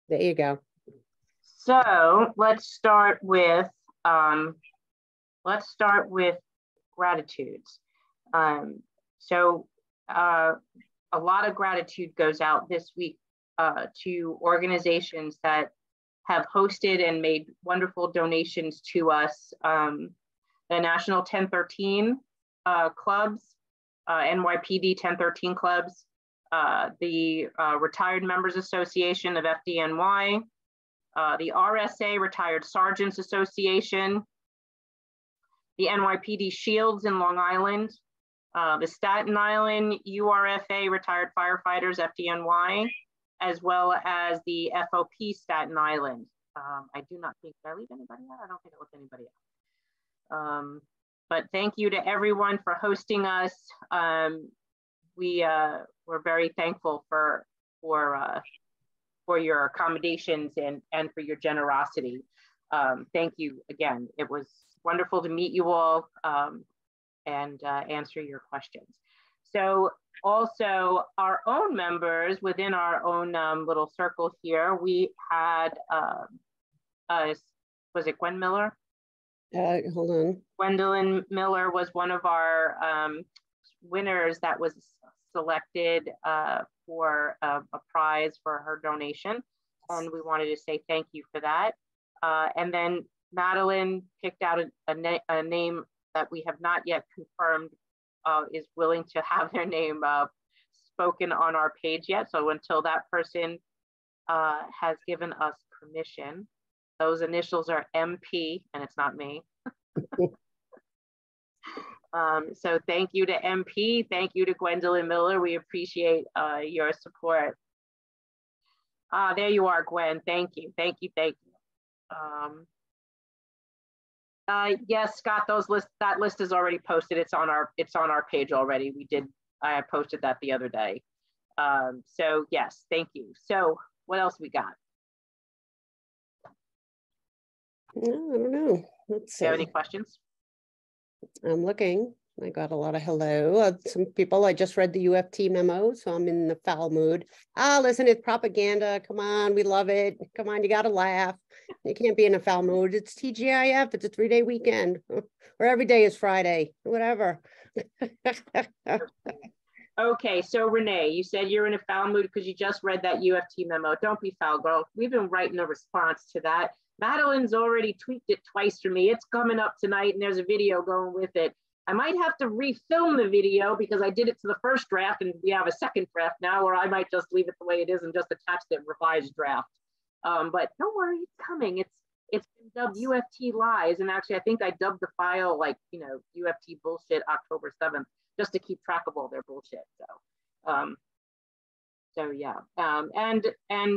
There you go. So let's start with gratitudes. A lot of gratitude goes out this week to organizations that have hosted and made wonderful donations to us. The National 1013 clubs, NYPD 1013 clubs, the Retired Members Association of FDNY, the RSA Retired Sergeants Association, the NYPD Shields in Long Island, the Staten Island URFA Retired Firefighters, FDNY, as well as the FOP Staten Island. I do not think, did I leave anybody out? I don't think I left anybody out. But thank you to everyone for hosting us. We're very thankful for your accommodations and for your generosity. Thank you again. It was wonderful to meet you all and answer your questions. So also our own members within our own little circle here, we had, was it Gwen Miller? Hold on. Gwendolyn Miller was one of our winners that was selected for a prize for her donation. And we wanted to say thank you for that. And then Madeline picked out a name that we have not yet confirmed is willing to have their name spoken on our page yet. So until that person has given us permission, those initials are MP, and it's not me. So thank you to MP, thank you to Gwendolyn Miller. We appreciate your support. There you are, Gwen. Thank you, thank you, thank you. Yes, Scott, that list is already posted. It's on our page already. I posted that the other day. So yes, thank you. So what else we got? No, I don't know. Let's see. Do you have any questions? I'm looking. I got a lot of hello. Some people, I just read the UFT memo, so I'm in the foul mood. Listen, it's propaganda. Come on, we love it. Come on, you got to laugh. You can't be in a foul mood. It's TGIF. It's a 3-day weekend, or every day is Friday, whatever. Okay, so Renee, you said you're in a foul mood because you just read that UFT memo. Don't be foul, girl. We've been writing a response to that. Madeline's already tweaked it twice for me. It's coming up tonight and there's a video going with it. I might have to refilm the video because I did it to the first draft and we have a second draft now, or I might just leave it the way it is and just attach the revised draft. But don't worry, it's coming. It's been dubbed UFT Lies. And actually, I think I dubbed the file like, UFT Bullshit October 7th, just to keep track of all their bullshit. So yeah, and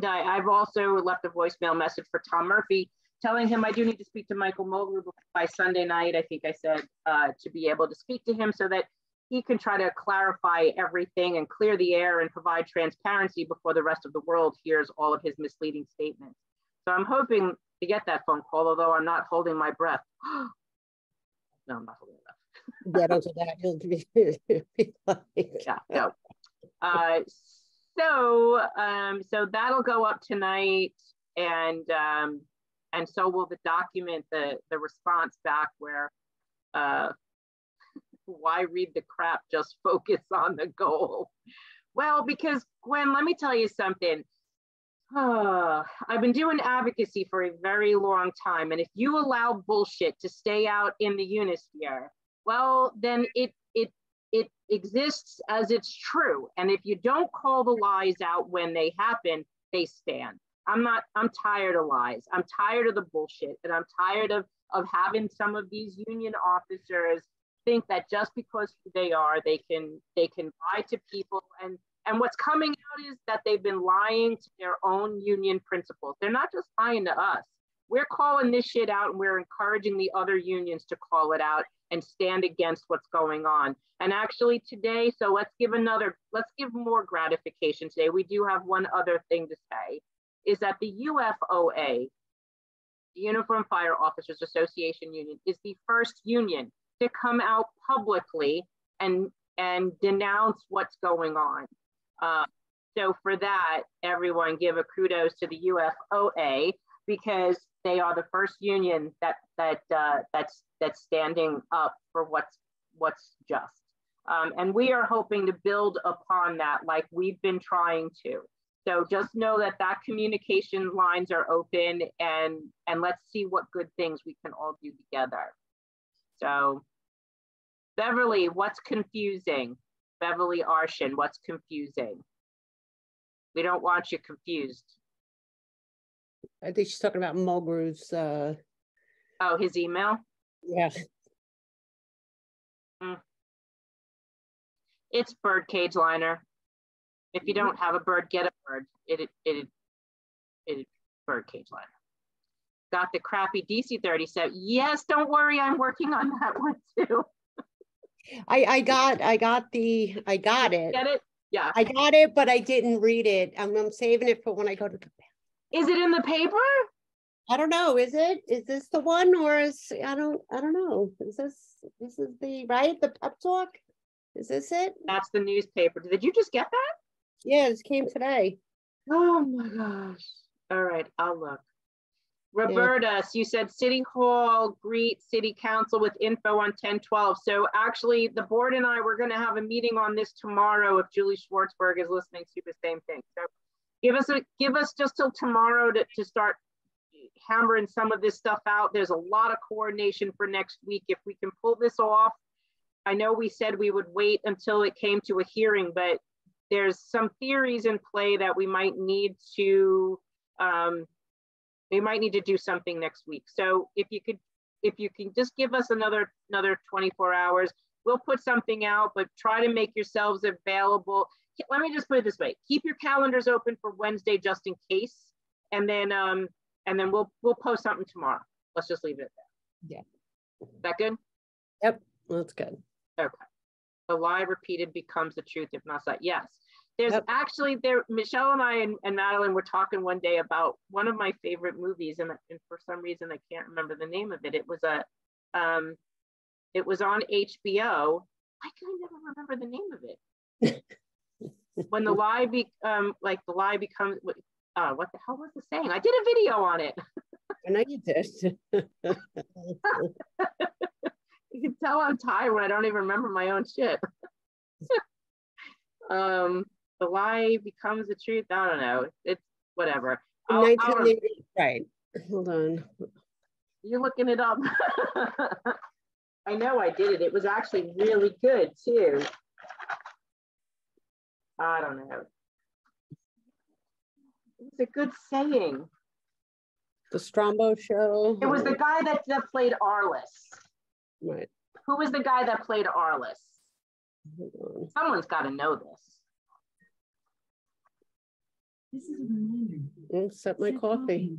I've also left a voicemail message for Tom Murphy, telling him I do need to speak to Michael Mogler by Sunday night. I think I said to be able to speak to him so that he can try to clarify everything and clear the air and provide transparency before the rest of the world hears all of his misleading statements. So I'm hoping to get that phone call, although I'm not holding my breath. No, I'm not holding my breath. Yeah, don't do that. You'll be like... Yeah, no. So that'll go up tonight, and so will the document, the response back where why read the crap, just focus on the goal. Well, because Gwen, let me tell you something. I've been doing advocacy for a very long time, and if you allow bullshit to stay out in the Unisphere, well, then it exists as it's true. And if you don't call the lies out when they happen, they stand. I'm tired of lies. I'm tired of the bullshit. And I'm tired of having some of these union officers think that just because they are, they can lie to people. And what's coming out is that they've been lying to their own union principles. They're not just lying to us. We're calling this shit out and we're encouraging the other unions to call it out and stand against what's going on. And actually today, so let's give more gratification today. We do have one other thing to say, is that the UFOA, the Uniform Fire Officers Association Union, is the first union to come out publicly and denounce what's going on. So for that, everyone give a kudos to the UFOA, because they are the first union that's standing up for what's just. And we are hoping to build upon that, like we've been trying to. So just know that communication lines are open, and let's see what good things we can all do together. So Beverly, what's confusing? Beverly Arshin, what's confusing? We don't want you confused. I think she's talking about Mulgrew's. Oh, his email? Yeah. It's birdcage liner. If you don't have a bird, get a bird. It birdcage liner. Got the crappy DC-37. Yes, don't worry, I'm working on that one too. I got it. Get it? Yeah. I got it, but I didn't read it. I'm saving it for when I go to the. Is it in the paper? I don't know. Is this the one, or I don't know. This is the right? The pep talk? Is this it? That's the newspaper. Did you just get that? Yeah, this came today. Oh my gosh. All right, I'll look. Roberta, yeah. So you said City Hall, greet City Council with info on 10/12. So actually the board and I, we're gonna have a meeting on this tomorrow if Julie Schwartzberg is listening to the same thing. So give us just till tomorrow to start hammering some of this stuff out. There's a lot of coordination for next week. If we can pull this off, I know we said we would wait until it came to a hearing, but there's some theories in play that we might need to do something next week. So if you can just give us another 24 hours, we'll put something out, but try to make yourselves available. Let me just put it this way: keep your calendars open for Wednesday just in case, and then we'll post something tomorrow. Let's just leave it at that. Yeah. Is that good? Yep, that's good. Okay. The lie repeated becomes the truth, if not that. Yes. There's actually Michelle and I and Madeline were talking one day about one of my favorite movies, and for some reason I can't remember the name of it. It was on HBO. Why can I never remember the name of it? When the lie becomes what the hell was the saying? I did a video on it. I know you did. You can tell I'm tired when I don't even remember my own shit. The lie becomes the truth. I don't know. It's whatever. 1980, right. Hold on. You're looking it up. I know I did it. It was actually really good too. I don't know. It's a good saying. The Strombo Show. It was the guy that played Arliss. Right. Who was the guy that played Arliss? Someone's got to know this. This is a reminder. I'll set my coffee.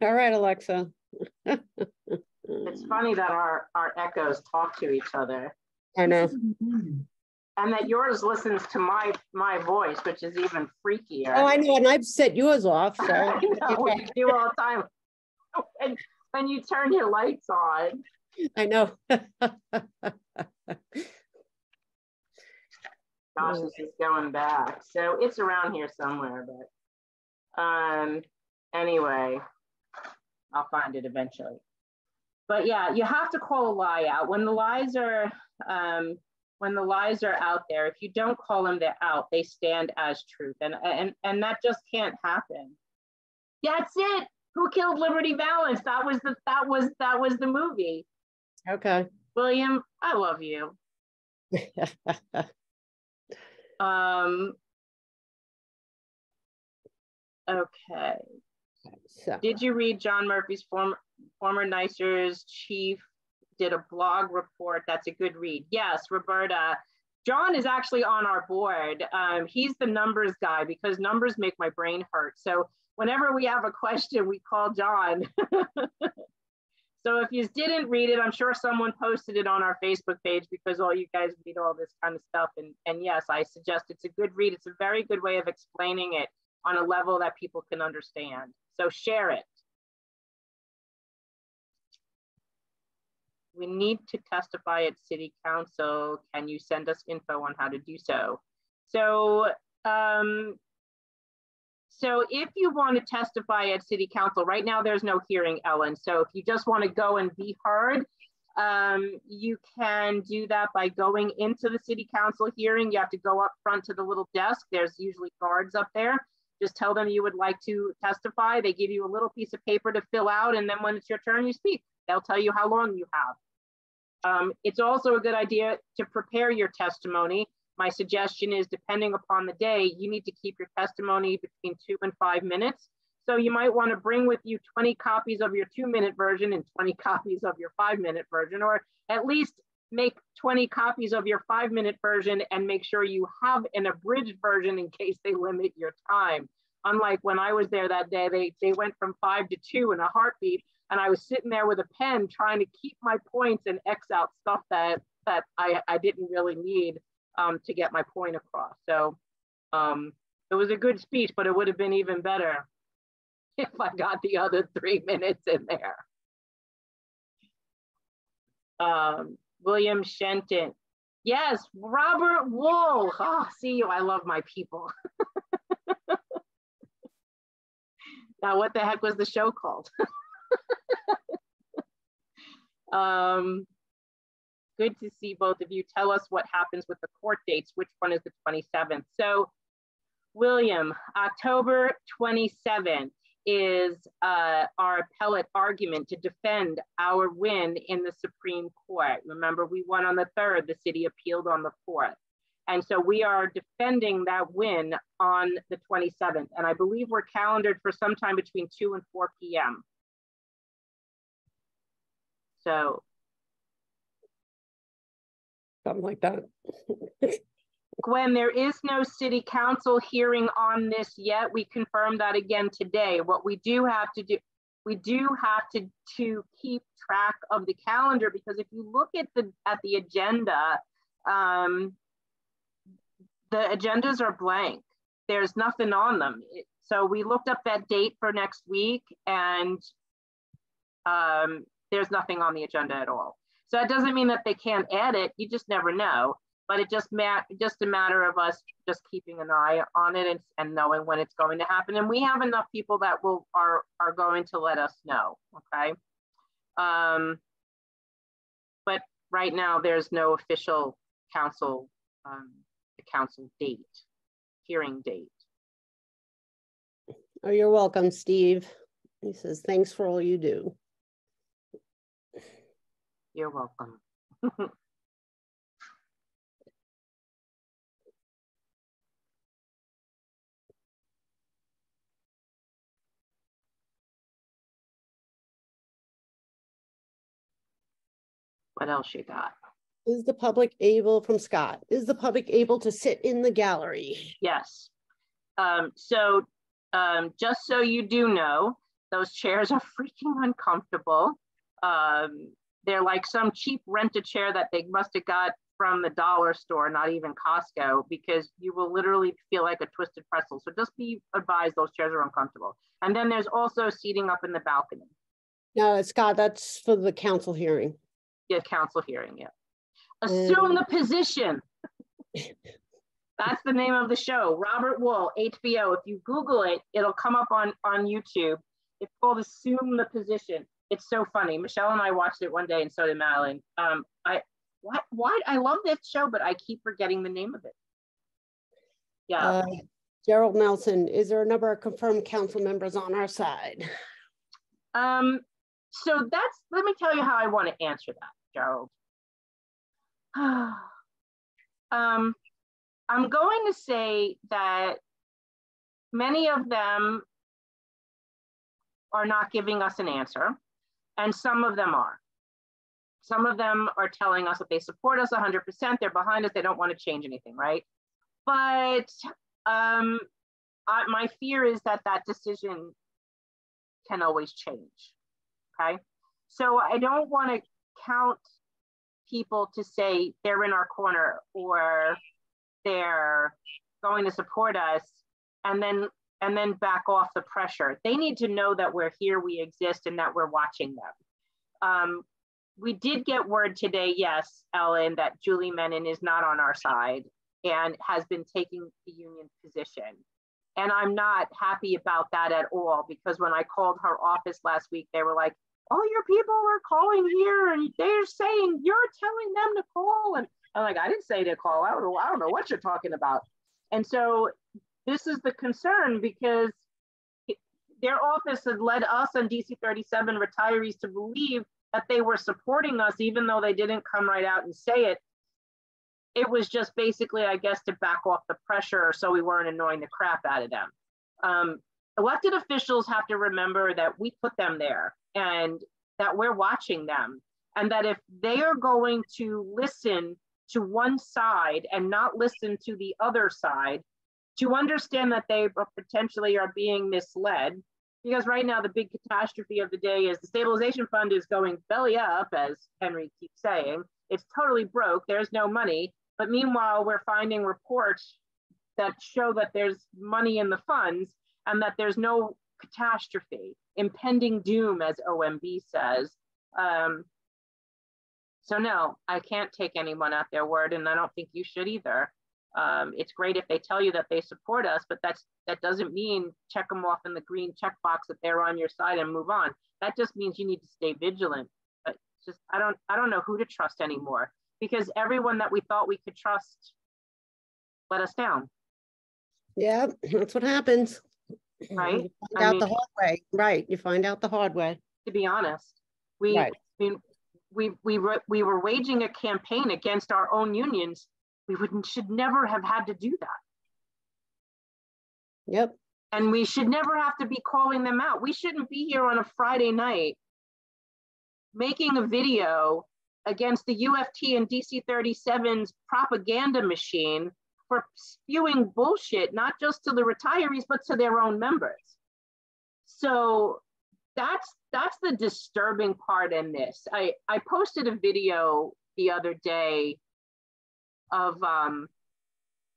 All right, Alexa. It's funny that our echoes talk to each other. I know. And that yours listens to my voice, which is even freakier. Oh, I know, and I've set yours off. So I know, we do all the time. When you turn your lights on. I know. Gosh, this is going back. So it's around here somewhere, but anyway, I'll find it eventually. But yeah, you have to call a lie out. When the lies are out there, if you don't call them out, they stand as truth. And that just can't happen. That's it. Who Killed Liberty Valance? That was the movie. Okay. William, I love you. Okay. So. Did you read John Murphy's former NYSERDA chief did a blog report? That's a good read. Yes, Roberta. John is actually on our board. He's the numbers guy because numbers make my brain hurt. So whenever we have a question, we call John. So if you didn't read it, I'm sure someone posted it on our Facebook page because all you guys read all this kind of stuff. And yes, I suggest it's a good read. It's a very good way of explaining it on a level that people can understand. So share it. We need to testify at City Council. Can you send us info on how to do so? So So if you want to testify at city council, right now there's no hearing, Ellen. So if you just want to go and be heard, you can do that by going into the city council hearing. You have to go up front to the little desk. There's usually guards up there. Just tell them you would like to testify. They give you a little piece of paper to fill out, and then when it's your turn, you speak. They'll tell you how long you have. It's also a good idea to prepare your testimony. My suggestion is, depending upon the day, you need to keep your testimony between 2 and 5 minutes. So you might want to bring with you 20 copies of your 2-minute version and 20 copies of your 5-minute version, or at least make 20 copies of your 5-minute version and make sure you have an abridged version in case they limit your time. Unlike when I was there that day, they went from 5 to 2 in a heartbeat, and I was sitting there with a pen trying to keep my points and X out stuff that I didn't really need to get my point across. So it was a good speech, but it would have been even better if I got the other 3 minutes in there. William Shenton. Yes, Robert Wool. Oh, see you, I love my people. Now, what the heck was the show called? Good to see both of you. Tell us what happens with the court dates. Which one is the 27th? So, William, October 27th is our appellate argument to defend our win in the Supreme Court. Remember, we won on the 3rd, the city appealed on the 4th. And so we are defending that win on the 27th. And I believe we're calendared for sometime between 2 and 4 p.m. So. Something like that. Gwen, there is no city council hearing on this yet. We confirmed that again today. What we do have to do, we do have to keep track of the calendar, because if you look at the agenda, the agendas are blank. There's nothing on them. So we looked up that date for next week, and there's nothing on the agenda at all. So that doesn't mean that they can't add it. You just never know. But it just a matter of us just keeping an eye on it and knowing when it's going to happen. And we have enough people that are going to let us know, okay? But right now there's no official council, council date, hearing date. Oh, you're welcome, Steve. He says, thanks for all you do. You're welcome. What else you got? Is the public able, from Scott, is the public able to sit in the gallery? Yes. So just so you do know, those chairs are freaking uncomfortable. They're like some cheap rent-a-chair that they must have got from the dollar store, not even Costco, because you will literally feel like a twisted pretzel. So just be advised, those chairs are uncomfortable. And then there's also seating up in the balcony. No, Scott, that's for the council hearing. Yeah, council hearing, yeah. Assume the position. That's the name of the show. Robert Wool, HBO. If you Google it, it'll come up on YouTube. It's called Assume the Position. It's so funny. Michelle and I watched it one day, and so did Madeline. I love this show, but I keep forgetting the name of it. Yeah. Gerald Nelson, is there a number of confirmed council members on our side? So let me tell you how I want to answer that, Gerald. I'm going to say that many of them are not giving us an answer, and some of them are. Some of them are telling us that they support us 100%, they're behind us, they don't want to change anything, right? But my fear is that decision can always change, okay? So I don't want to count people to say they're in our corner or they're going to support us and then back off the pressure. They need to know that we're here, we exist, and that we're watching them. We did get word today, yes, Ellen, that Julie Menin is not on our side. and has been taking the union position. And I'm not happy about that at all, because when I called her office last week, they were like, all your people are calling here and they're saying you're telling them to call. And I'm like, I didn't say to call. I don't know what you're talking about. And so this is the concern, because their office had led us and DC 37 retirees to believe that they were supporting us, even though they didn't come right out and say it. It was just basically, I guess, to back off the pressure so we weren't annoying the crap out of them. Elected officials have to remember that we put them there and that we're watching them, and that if they are going to listen to one side and not listen to the other side, to understand that they potentially are being misled. Because right now the big catastrophe of the day is the stabilization fund is going belly up, as Henry keeps saying. It's totally broke, there's no money. But meanwhile, we're finding reports that show that there's money in the funds and that there's no catastrophe, impending doom, as OMB says. So no, I can't take anyone at their word, and I don't think you should either. It's great if they tell you that they support us, but that doesn't mean check them off in the green checkbox that they're on your side and move on. That just means you need to stay vigilant. But just I don't know who to trust anymore, because everyone that we thought we could trust let us down. Yeah, that's what happens. Right? You find out the hard way. Right. You find out the hard way. To be honest, we were waging a campaign against our own unions. We should never have had to do that. Yep. And we should never have to be calling them out. We shouldn't be here on a Friday night making a video against the UFT and DC 37's propaganda machine for spewing bullshit, not just to the retirees, but to their own members. So that's the disturbing part in this. I posted a video the other day of from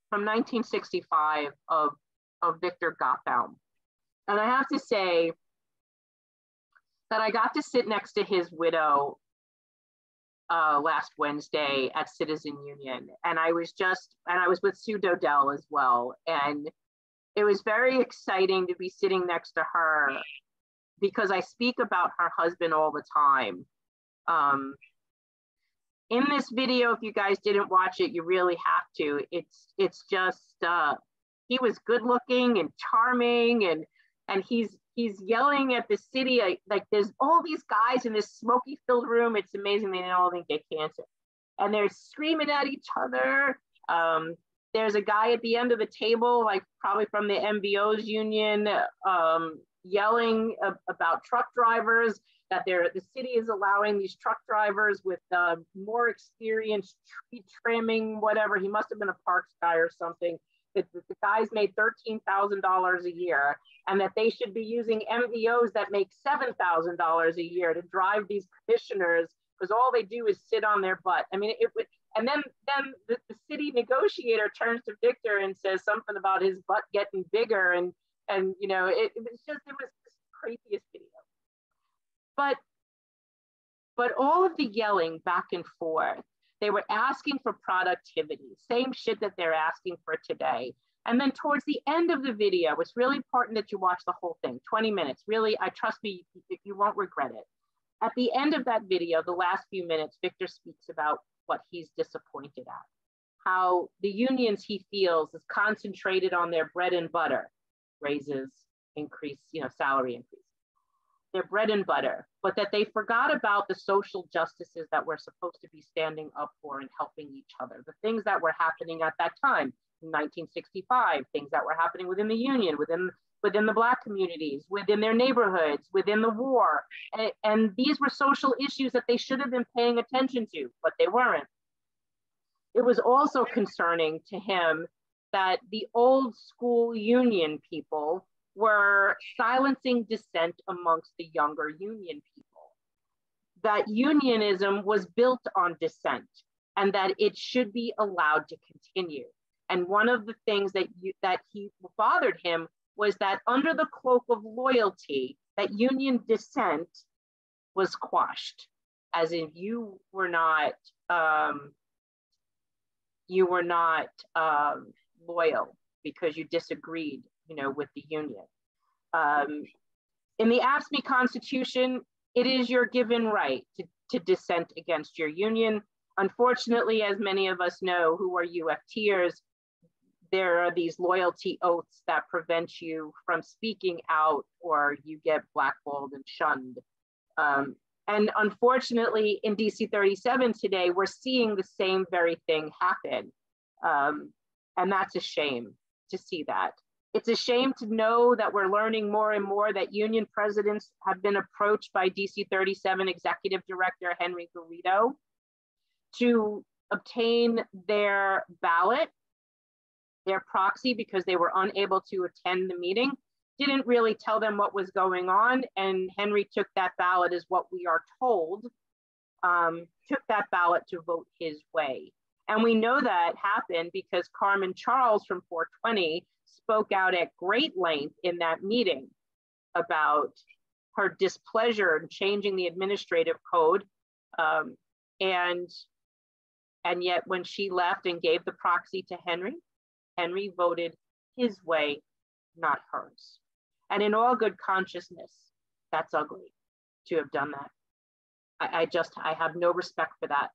1965 of Victor Gottbaum. And I have to say that I got to sit next to his widow last Wednesday at Citizen Union. And I was with Sue Dodell as well. And it was very exciting to be sitting next to her, because I speak about her husband all the time. In this video, if you guys didn't watch it, you really have to. It's just, he was good looking and charming, and he's yelling at the city, like there's all these guys in this smoky filled room. It's amazing they all think they cancer. And they're screaming at each other. There's a guy at the end of the table, like probably from the MBO's union, yelling about truck drivers, that the city is allowing these truck drivers with more experience, tree trimming, whatever. He must have been a parks guy or something. That the guys made $13,000 a year, and that they should be using MVOs that make $7,000 a year to drive these commissioners, because all they do is sit on their butt. I mean, and then the city negotiator turns to Victor and says something about his butt getting bigger, and you know, it was the craziest video. But all of the yelling back and forth, they were asking for productivity, same shit that they're asking for today. And then towards the end of the video, it's really important that you watch the whole thing, 20 minutes. Really, I trust me, you won't regret it. At the end of that video, the last few minutes, Victor speaks about what he's disappointed at, how the unions he feels is concentrated on their bread and butter, raises, increase, salary increase, their bread and butter, but that they forgot about the social justices that we're supposed to be standing up for and helping each other, the things that were happening at that time in 1965, things that were happening within the union, within the Black communities, within their neighborhoods, within the war. And these were social issues that they should have been paying attention to, but they weren't. It was also concerning to him that the old school union people were silencing dissent amongst the younger union people. That unionism was built on dissent and that it should be allowed to continue. And one of the things that bothered him was that under the cloak of loyalty, that union dissent was quashed, as if you were not, you were not loyal because you disagreed, with the union. In the AFSCME Constitution, it is your given right to dissent against your union. Unfortunately, as many of us know who are UFTers, there are these loyalty oaths that prevent you from speaking out, or you get blackballed and shunned. And unfortunately, in DC 37 today, we're seeing the same very thing happen. And that's a shame to see that. It's a shame to know that we're learning more and more that union presidents have been approached by DC 37 Executive Director Henry Garrido to obtain their ballot, their proxy, because they were unable to attend the meeting, didn't really tell them what was going on. And Henry took that ballot, as what we are told, took that ballot to vote his way. And we know that happened because Carmen Charles from 420 spoke out at great length in that meeting about her displeasure in changing the administrative code. And yet when she left and gave the proxy to Henry, Henry voted his way, not hers. And in all good consciousness, that's ugly to have done that. I have no respect for that.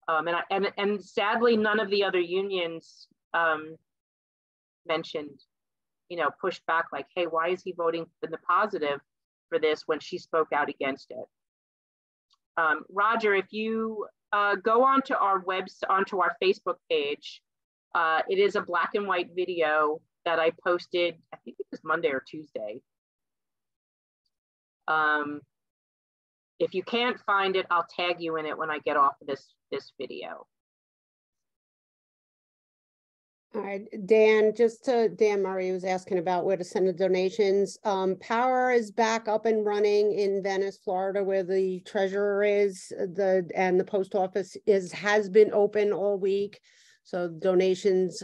And sadly, none of the other unions mentioned, pushed back like, hey, why is he voting in the positive for this when she spoke out against it? Roger, if you go onto our Facebook page, it is a black and white video that I posted, I think it was Monday or Tuesday. If you can't find it, I'll tag you in it when I get off of this video. All right, Dan, Dan Murray was asking about where to send the donations. Power is back up and running in Venice, Florida, where the treasurer is, and the post office has been open all week. So donations,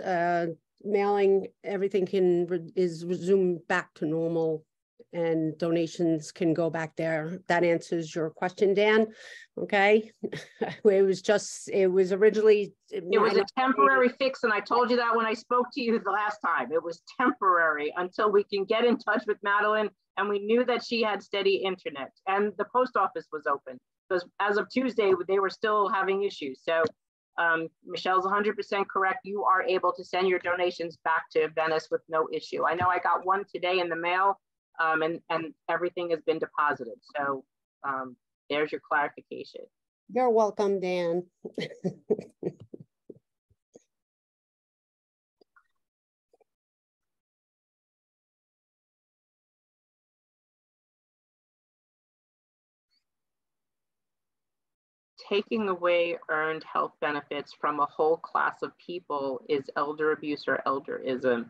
mailing, everything is resumed back to normal, and donations can go back there. That answers your question, Dan. Okay. It was originally. It was a temporary fix. And I told you that when I spoke to you the last time. It was temporary until we can get in touch with Madeline. And we knew that she had steady internet and the post office was open, because as of Tuesday, they were still having issues. So Michelle's 100% correct. You are able to send your donations back to Venice with no issue. I know I got one today in the mail. And everything has been deposited. So there's your clarification. You're welcome, Dan. Taking away earned health benefits from a whole class of people is elder abuse or elderism.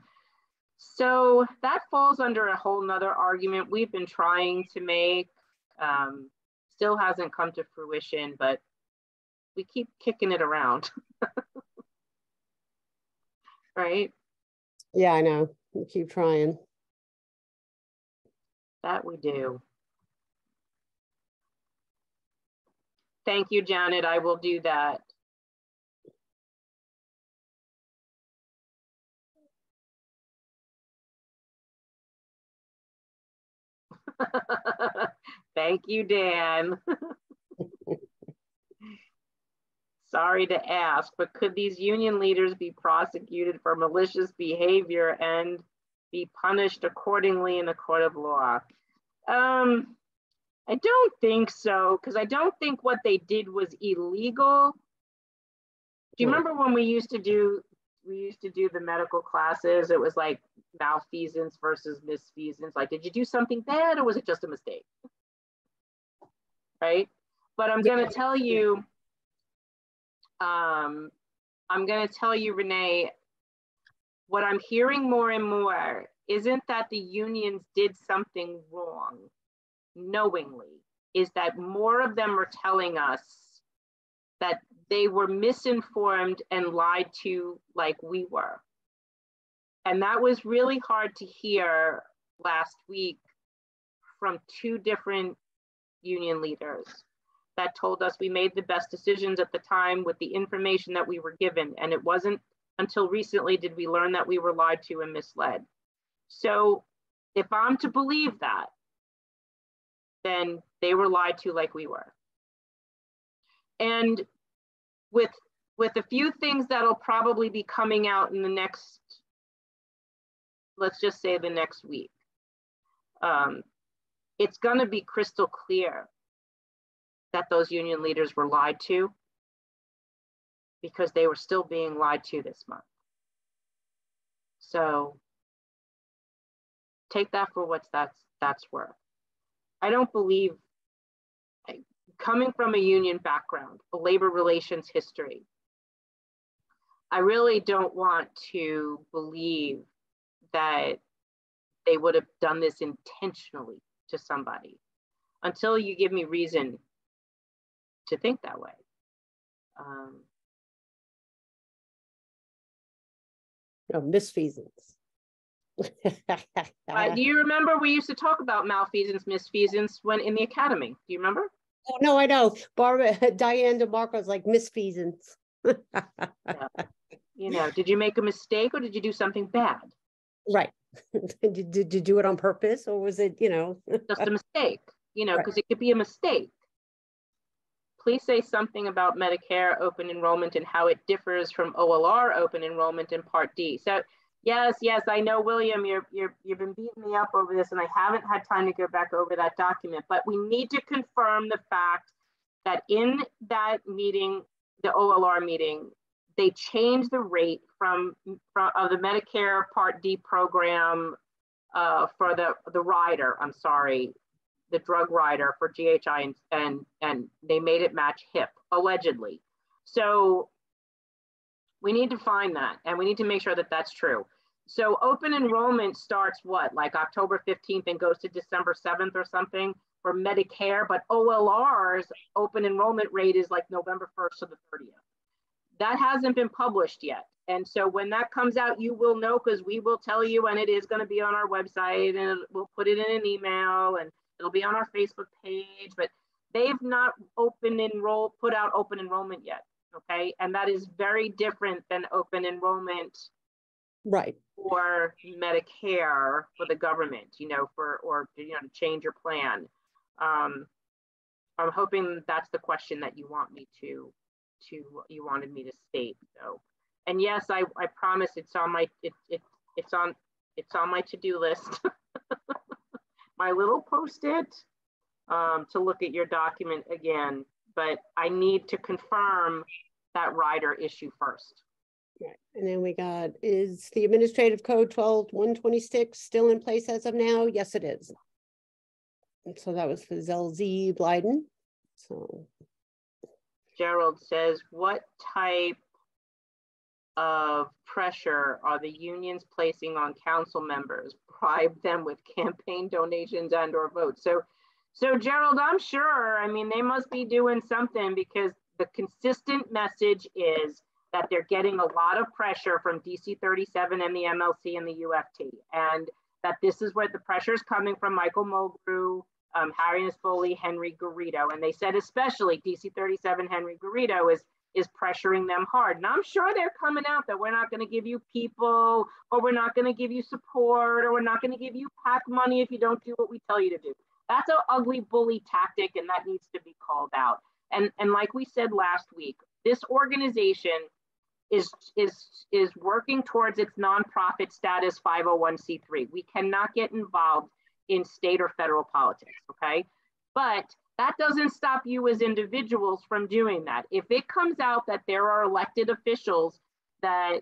So that falls under a whole nother argument we've been trying to make. Still hasn't come to fruition, but we keep kicking it around. Right? Yeah, I know. We keep trying. That we do. Thank you, Janet. I will do that. Thank you, Dan. Sorry to ask, but could these union leaders be prosecuted for malicious behavior and be punished accordingly in a court of law? I don't think so, because I don't think what they did was illegal. Do you remember when we used to do the medical classes? It was like malfeasance versus misfeasance. Like, did you do something bad or was it just a mistake? Right? But I'm going to tell you, Renee, what I'm hearing more and more isn't that the unions did something wrong knowingly, is that more of them are telling us that they were misinformed and lied to like we were. And that was really hard to hear last week from two different union leaders, that told us we made the best decisions at the time with the information that we were given. And it wasn't until recently did we learn that we were lied to and misled. So if I'm to believe that, then they were lied to like we were. And with a few things that'll probably be coming out in the next, let's just say the next week, it's gonna be crystal clear that those union leaders were lied to, because they were still being lied to this month. So take that for what that's worth. I don't believe, coming from a union background, a labor relations history, I really don't want to believe that they would have done this intentionally to somebody until you give me reason to think that way. No, misfeasance. Do you remember we used to talk about malfeasance, misfeasance when in the academy? Do you remember? Oh, no, I know. Diane DeMarco's like misfeasance. Yeah. You know, did you make a mistake or did you do something bad? Right. Did you do it on purpose, or was it, just a mistake, because Right. It could be a mistake. Please say something about Medicare open enrollment and how it differs from OLR open enrollment in Part D. So yes, I know, William, you've been beating me up over this, and I haven't had time to go back over that document, but we need to confirm the fact that in that meeting, the OLR meeting, they changed the rate from the Medicare Part D program for the rider, the drug rider for GHI, and they made it match HIP, allegedly. So we need to find that, and we need to make sure that that's true. So open enrollment starts what, like October 15th and goes to December 7th or something for Medicare, but OLR's open enrollment rate is like November 1st to the 30th. That hasn't been published yet. And so when that comes out, you will know, because we will tell you, and it is going to be on our website, and we'll put it in an email, and it'll be on our Facebook page, but they've not put out open enrollment yet, okay? And that is very different than open enrollment, Right, for Medicare for the government, to change your plan. I'm hoping that's the question that you want me you wanted me to state. So, and yes, I promise it's on my it's on my to-do list. My little post-it to look at your document again, but I need to confirm that rider issue first. right. And then we got, is the Administrative Code 12-126 still in place as of now? Yes, it is. And so that was for ZLZ Blyden. So Gerald says, what type of pressure are the unions placing on council members? Bribe them with campaign donations and or votes. So Gerald, I'm sure, they must be doing something, because the consistent message is that they're getting a lot of pressure from DC 37 and the MLC and the UFT, and that this is where the pressure is coming from: Michael Mulgrew, Harry Nisfoli, Henry Garrido. And they said especially DC 37 Henry Garrido is pressuring them hard. And I'm sure they're coming out that we're not going to give you people, or we're not going to give you support, or we're not going to give you PAC money if you don't do what we tell you to do. That's an ugly bully tactic, and that needs to be called out. And like we said last week, this organization is working towards its nonprofit status 501c3. We cannot get involved in state or federal politics, okay? But that doesn't stop you as individuals from doing that. If it comes out that there are elected officials that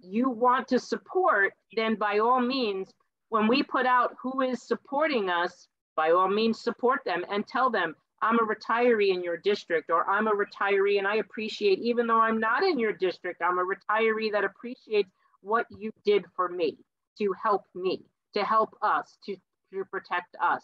you want to support, then by all means, when we put out who is supporting us, by all means support them and tell them, I'm a retiree in your district, or I'm a retiree and I appreciate, even though I'm not in your district, I'm a retiree that appreciates what you did for me, to help us, to protect us.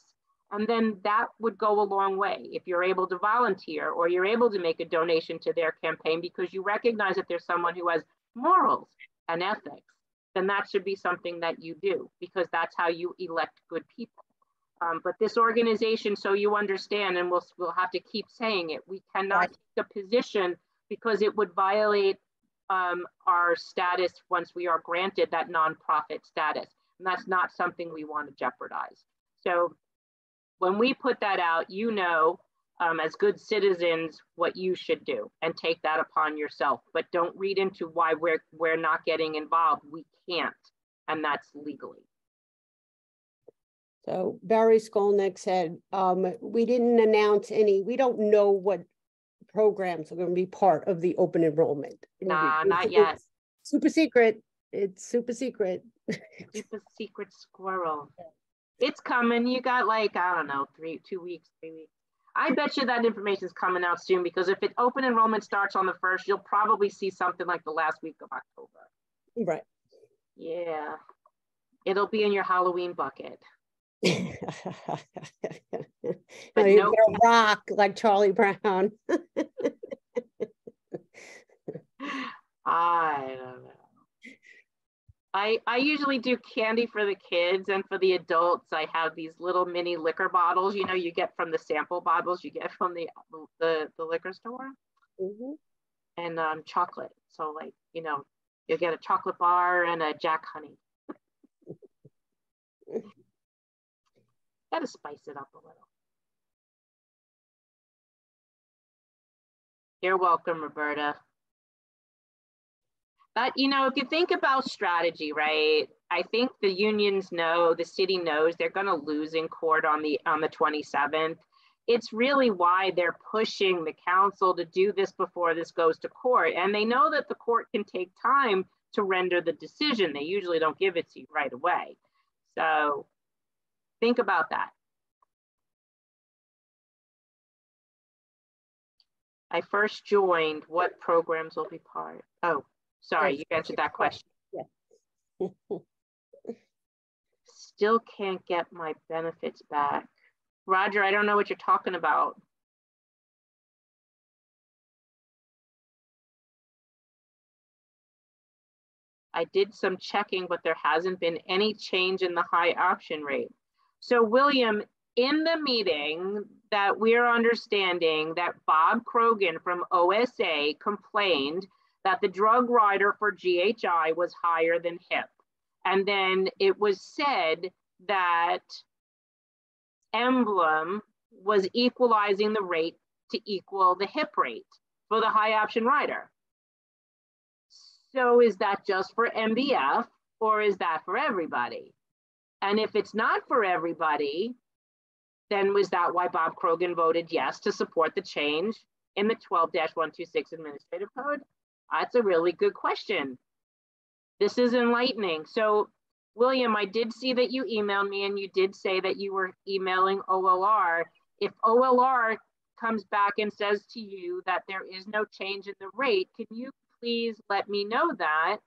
And then that would go a long way if you're able to volunteer, or you're able to make a donation to their campaign because you recognize that there's someone who has morals and ethics, then that should be something that you do, because that's how you elect good people. But this organization, so you understand, and we'll have to keep saying it, we cannot take a position because it would violate our status once we are granted that nonprofit status. And that's not something we want to jeopardize. So when we put that out, you know, as good citizens, what you should do and take that upon yourself. But don't read into why we're not getting involved. We can't, and that's legally. So Barry Skolnick said, we didn't announce any, we don't know what programs are going to be part of the open enrollment. Nah, not yet. It's super secret. It's super secret. Super secret squirrel. It's coming. You got like, I don't know, 2 weeks, 3 weeks. I bet you that information is coming out soon, because if it open enrollment starts on the 1st, you'll probably see something like the last week of October. Right. Yeah. It'll be in your Halloween bucket. But you no, better rock like Charlie Brown. I don't know. I usually do candy for the kids, and for the adults, I have these little mini liquor bottles, you know, you get from the sample bottles you get from the liquor store. Mm-hmm. And chocolate. So, like, you know, you'll get a chocolate bar and a Jack Honey. Got to spice it up a little. You're welcome, Roberta. But, you know, if you think about strategy, right, I think the unions know, the city knows they're going to lose in court on the 27th. It's really why they're pushing the council to do this before this goes to court. And they know that the court can take time to render the decision. They usually don't give it to you right away. So think about that. I first joined, what programs will be part? Oh, sorry, you answered that question. Yeah. Still can't get my benefits back. Roger, I don't know what you're talking about. I did some checking, but there hasn't been any change in the high option rate. So William, in the meeting that we're understanding that Bob Krogan from OSA complained that the drug rider for GHI was higher than HIP. And then it was said that Emblem was equalizing the rate to equal the HIP rate for the high option rider. So is that just for MBF, or is that for everybody? And if it's not for everybody, then was that why Bob Krogan voted yes to support the change in the 12-126 administrative code? That's a really good question. This is enlightening. So William, I did see that you emailed me, and you did say that you were emailing OLR. If OLR comes back and says to you that there is no change in the rate, can you please let me know that?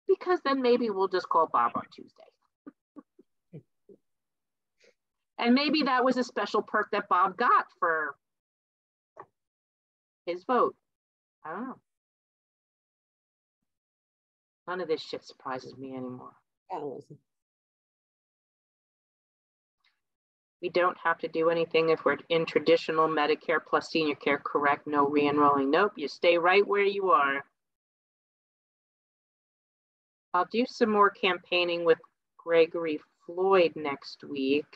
Because then maybe we'll just call Bob on Tuesday. And maybe that was a special perk that Bob got for his vote. I don't know. None of this shit surprises me anymore. We don't have to do anything if we're in traditional Medicare plus senior care, correct? No re-enrolling. Nope, you stay right where you are. I'll do some more campaigning with Gregory Floyd next week.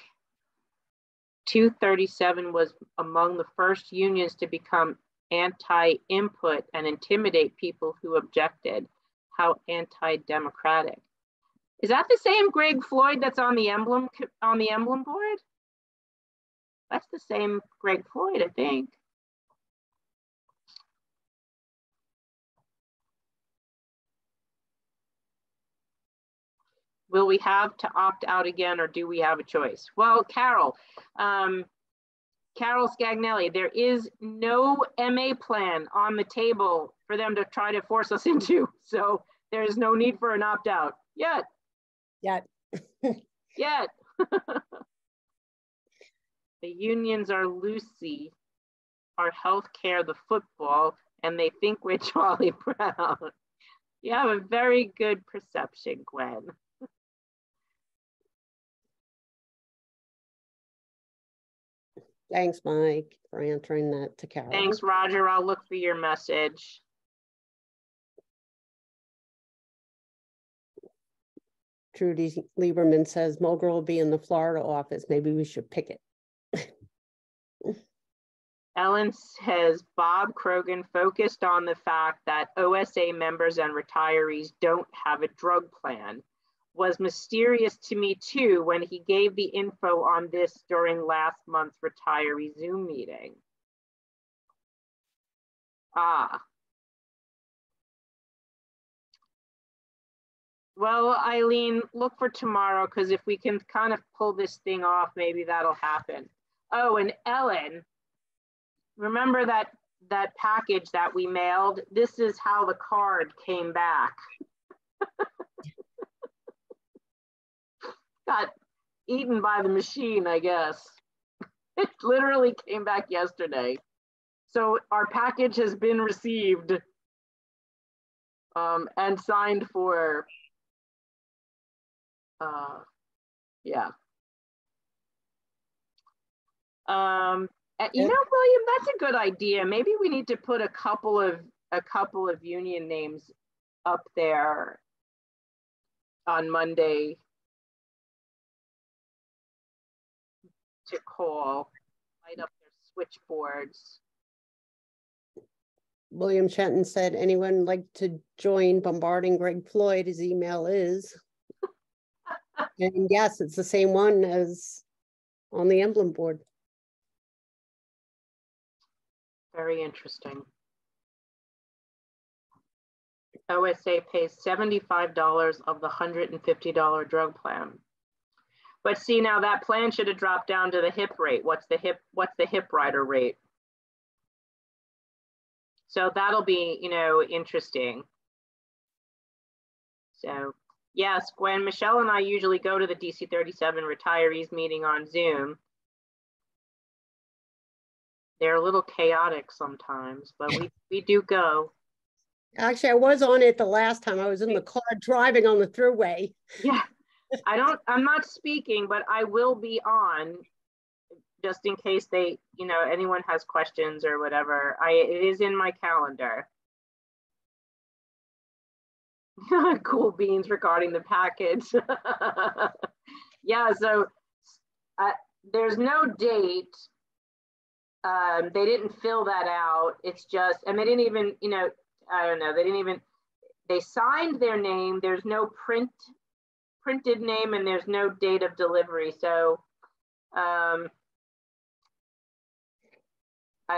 237 was among the first unions to become anti-input and intimidate people who objected. How anti-democratic. Is that the same Greg Floyd that's on the Emblem board? That's the same Greg Floyd, I think. Will we have to opt out again, or do we have a choice? Well, Carol Scagnelli, there is no MA plan on the table for them to try to force us into. So there is no need for an opt-out yet. Yet. Yet. The unions are Lucy, our healthcare, the football, and they think we're Charlie Brown. You have a very good perception, Gwen. Thanks, Mike, for answering that to Carol. Thanks, Roger. I'll look for your message. Trudy Lieberman says Mulger will be in the Florida office. Maybe we should pick it. Ellen says Bob Krogan focused on the fact that OSA members and retirees don't have a drug plan. Was mysterious to me too when he gave the info on this during last month's retiree Zoom meeting. Ah. Well, Eileen, look for tomorrow, because if we can kind of pull this thing off, maybe that'll happen. Oh, and Ellen, remember that package that we mailed? This is how the card came back. Got eaten by the machine, I guess. It literally came back yesterday. So our package has been received and signed for. Yeah. You know, William, that's a good idea. Maybe we need to put a couple of union names up there on Monday to call, light up their switchboards. William Shenton said, anyone like to join bombarding Greg Floyd? His email is. And yes, it's the same one as on the emblem board. Very interesting. OSA pays $75 of the $150 drug plan. But see, now that plan should have dropped down to the HIP rate. What's the HIP rider rate? So that'll be, you know, interesting. So yes, Gwen, Michelle and I usually go to the DC 37 retirees meeting on Zoom. They're a little chaotic sometimes, but we do go. Actually, I was on it the last time. I was in the car driving on the thruway. Yeah, I'm not speaking, but I will be on just in case they, you know, anyone has questions or whatever. It is in my calendar. Cool beans regarding the package. Yeah, so there's no date. They didn't fill that out. It's just, and they didn't even, you know, I don't know, they signed their name. There's no printed name and there's no date of delivery. So I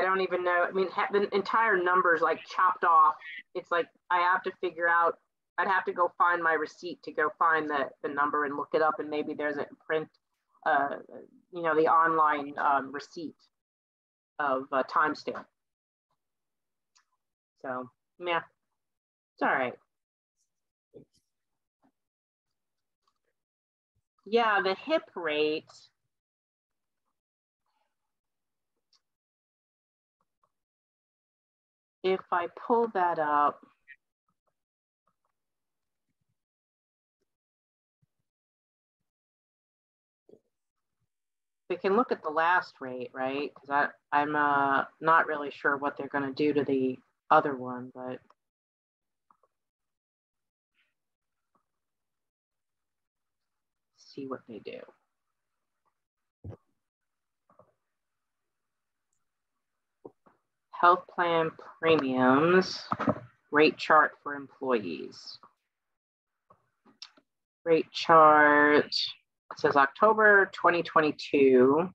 don't even know. I mean, the entire number's like chopped off. It's like, I have to figure out, I'd have to go find my receipt to go find the number and look it up. And maybe there's a print, you know, the online receipt of timestamp. So, yeah, it's all right. Yeah, the HIP rate. If I pull that up, we can look at the last rate, right? Because I'm not really sure what they're going to do to the other one, but see what they do. Health plan premiums, rate chart for employees. Rate chart, it says October 2022.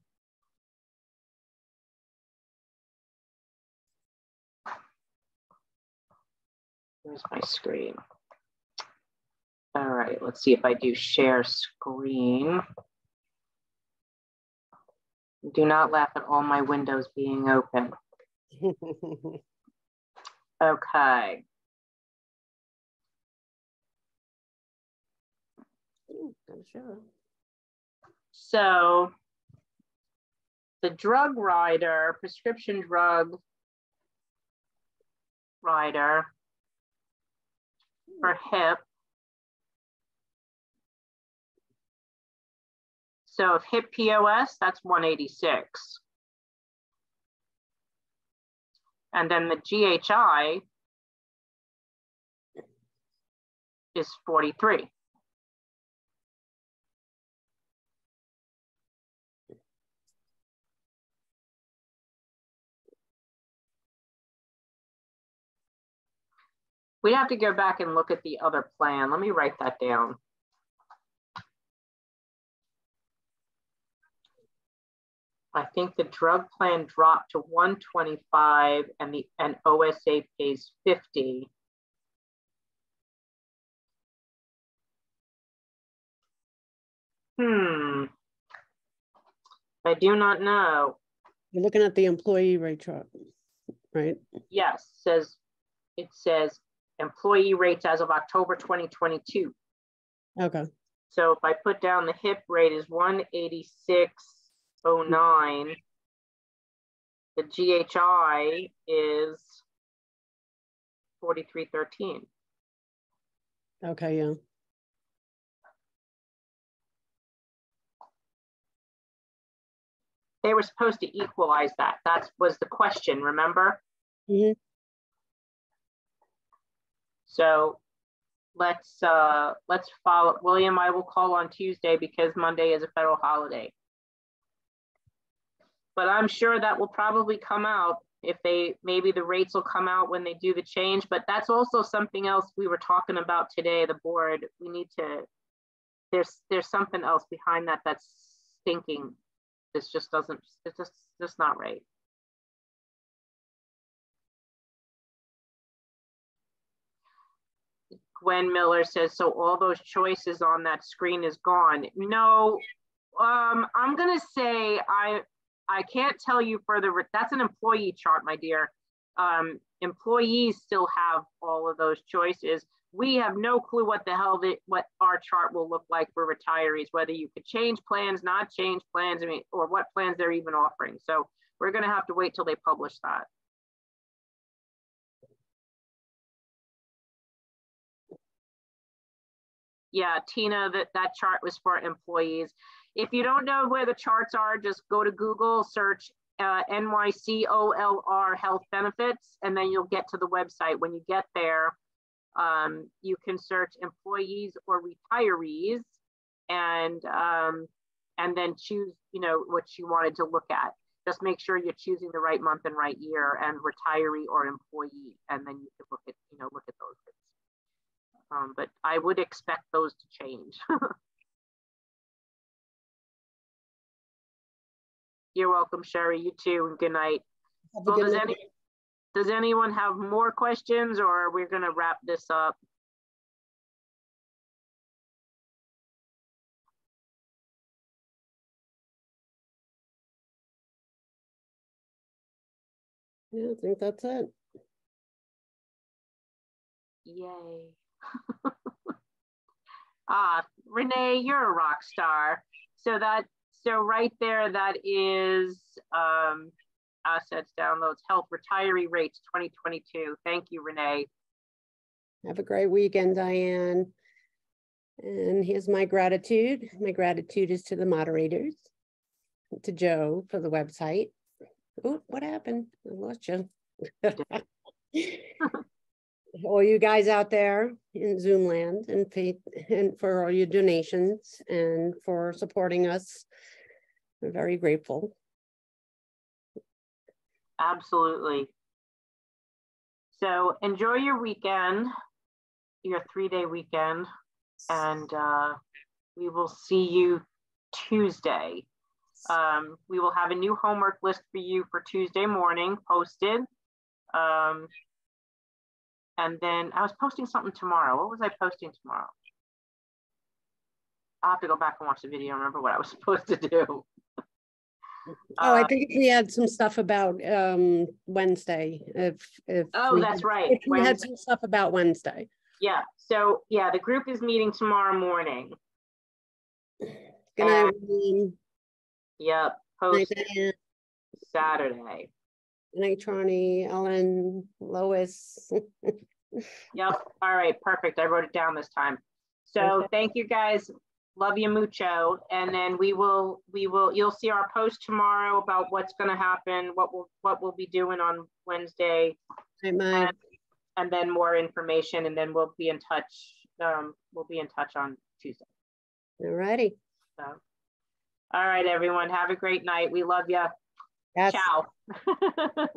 Where's my screen? All right, let's see if I do share screen. Do not laugh at all my windows being open. Okay. So the drug rider, prescription drug rider, for HIP. So if HIP POS, that's 186. And then the GHI is 43. We have to go back and look at the other plan. Let me write that down. I think the drug plan dropped to 125 and OSA pays 50. I do not know. You're looking at the employee rate chart, right? Yes, it says employee rates as of October 2022. Okay. So if I put down the HIP rate is 186.09, the GHI is 43.13. Okay, yeah. They were supposed to equalize that. That was the question, remember? Mm-hmm. So let's follow. William, I will call on Tuesday because Monday is a federal holiday. But I'm sure that will probably come out if maybe the rates will come out when they do the change, but that's also something else we were talking about today, the board. We need to, there's something else behind that that's stinking. This just doesn't, it's just not right. Gwen Miller says, so all those choices on that screen is gone. No, I'm gonna say I can't tell you further. That's an employee chart, my dear. Employees still have all of those choices. We have no clue what the hell what our chart will look like for retirees, whether you could change plans, not change plans, I mean, or what plans they're even offering. So we're gonna have to wait till they publish that. Yeah, Tina, that chart was for employees. If you don't know where the charts are, just go to Google, search NYCOLR health benefits, and then you'll get to the website. When you get there, you can search employees or retirees, and then choose, what you wanted to look at. Just make sure you're choosing the right month and right year, and retiree or employee, and then you can look at those rates. But I would expect those to change. You're welcome, Sherry. You too, and good night. Well, does anyone have more questions, or we're going to wrap this up? Yeah, I think that's it. Yay. Renee, you're a rock star. So right there, that is assets, downloads, health, retiree rates 2022. Thank you, Renee. Have a great weekend, Diane. And here's my gratitude. My gratitude is to the moderators, to Joe for the website. Oh, what happened? I lost you. All you guys out there in Zoom land, and for all your donations and for supporting us. We're very grateful. Absolutely. So enjoy your weekend, your 3-day weekend, and we will see you Tuesday. We will have a new homework list for you for Tuesday morning posted. And then I was posting something tomorrow. What was I posting tomorrow? I'll have to go back and watch the video and remember what I was supposed to do. I think we had some stuff about Wednesday. That's right. We had some stuff about Wednesday. Yeah. So yeah, the group is meeting tomorrow morning. Good night. Yep. Post Saturday. Good night, Trani, Ellen, Lois. Yep. All right. Perfect. I wrote it down this time. So Okay. thank you guys. Love you mucho. And then you'll see our post tomorrow about what's going to happen, what we'll be doing on Wednesday, and then more information, and then we'll be in touch. We'll be in touch on Tuesday. All righty. So, all right, everyone. Have a great night. We love you. Yes. Ciao.